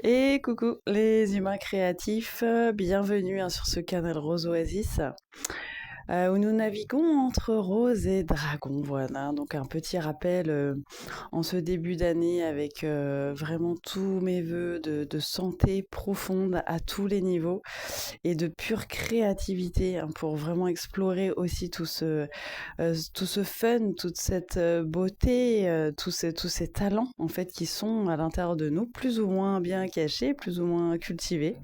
Et coucou les humains créatifs, bienvenue sur ce canal Rose Oasis où nous naviguons entre rose et dragon. Voilà, donc un petit rappel en ce début d'année avec vraiment tous mes vœux de santé profonde à tous les niveaux et de pure créativité hein, pour vraiment explorer aussi tout ce fun, toute cette beauté, tous ces talents en fait qui sont à l'intérieur de nous, plus ou moins bien cachés, plus ou moins cultivés,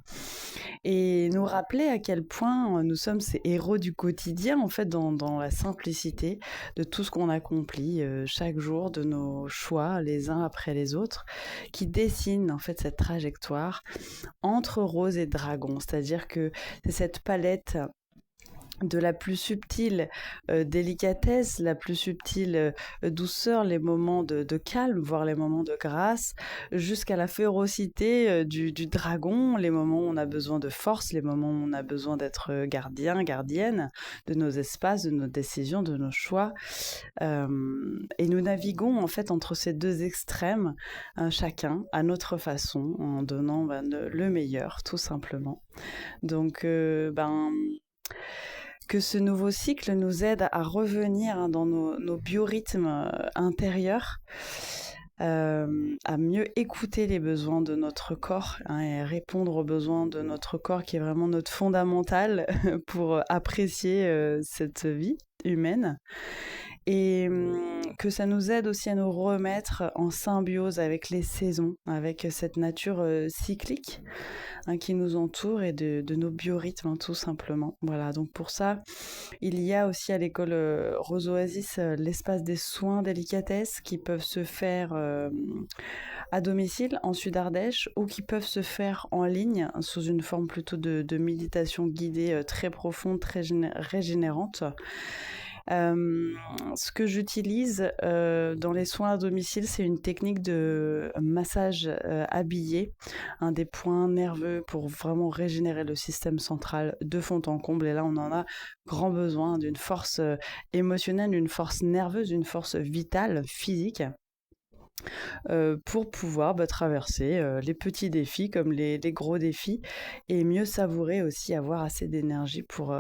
et nous rappeler à quel point nous sommes ces héros du quotidien en fait dans la simplicité de tout ce qu'on accomplit chaque jour, de nos choix les uns après les autres, qui dessinent en fait cette trajectoire entre rose et dragon, c'est-à-dire que c'est cette palette de la plus subtile délicatesse, la plus subtile douceur, les moments de calme, voire les moments de grâce, jusqu'à la férocité du dragon, les moments où on a besoin de force, les moments où on a besoin d'être gardien, gardienne de nos espaces, de nos décisions, de nos choix. Et nous naviguons en fait entre ces deux extrêmes, chacun à notre façon, en donnant le meilleur, tout simplement. Donc, que ce nouveau cycle nous aide à revenir hein, dans nos biorhythmes intérieurs, à mieux écouter les besoins de notre corps hein, et répondre aux besoins de notre corps qui est vraiment notre fondamental pour apprécier cette vie humaine. Et que ça nous aide aussi à nous remettre en symbiose avec les saisons, avec cette nature cyclique hein, qui nous entoure et de nos biorhythmes hein, tout simplement. Voilà, donc pour ça, il y a aussi à l'école Rose Oasis l'espace des soins délicatesse qui peuvent se faire à domicile en Sud-Ardèche ou qui peuvent se faire en ligne sous une forme plutôt de méditation guidée très profonde, très régénérante. Ce que j'utilise dans les soins à domicile, c'est une technique de massage habillé, un des points nerveux pour vraiment régénérer le système central de fond en comble. Et là, on en a grand besoin d'une force émotionnelle, d'une force nerveuse, d'une force vitale, physique. Pour pouvoir traverser les petits défis comme les gros défis et mieux savourer aussi, avoir assez d'énergie pour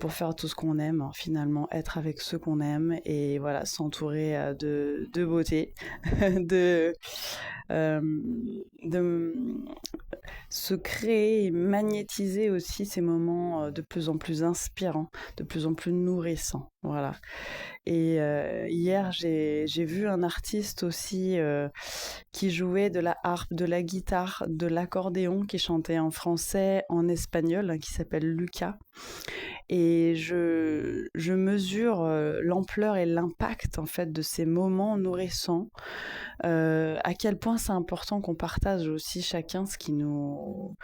faire tout ce qu'on aime, hein, finalement, être avec ceux qu'on aime et voilà, s'entourer de beauté, de, euh, de se créer et magnétiser aussi ces moments de plus en plus inspirants, de plus en plus nourrissants. Voilà. Et hier, j'ai vu un artiste aussi qui jouait de la harpe, de la guitare, de l'accordéon, qui chantait en français, en espagnol, hein, qui s'appelle Lucas. Et je mesure l'ampleur et l'impact en fait de ces moments nourrissants, à quel point c'est important qu'on partage aussi chacun ce qui nous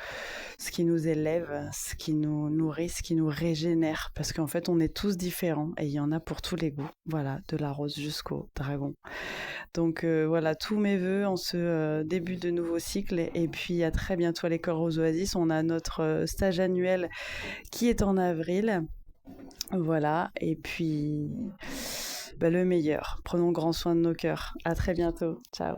élève, ce qui nous nourrit, ce qui nous régénère, parce qu'en fait on est tous différents et il y en a pour tous les goûts, voilà, de la rose jusqu'au dragon. Donc voilà, tous mes vœux en ce début de nouveau cycle et puis à très bientôt à l'école Rose Oasis. On a notre stage annuel qui est en avril. Voilà, et puis le meilleur. Prenons grand soin de nos cœurs. À très bientôt. Ciao.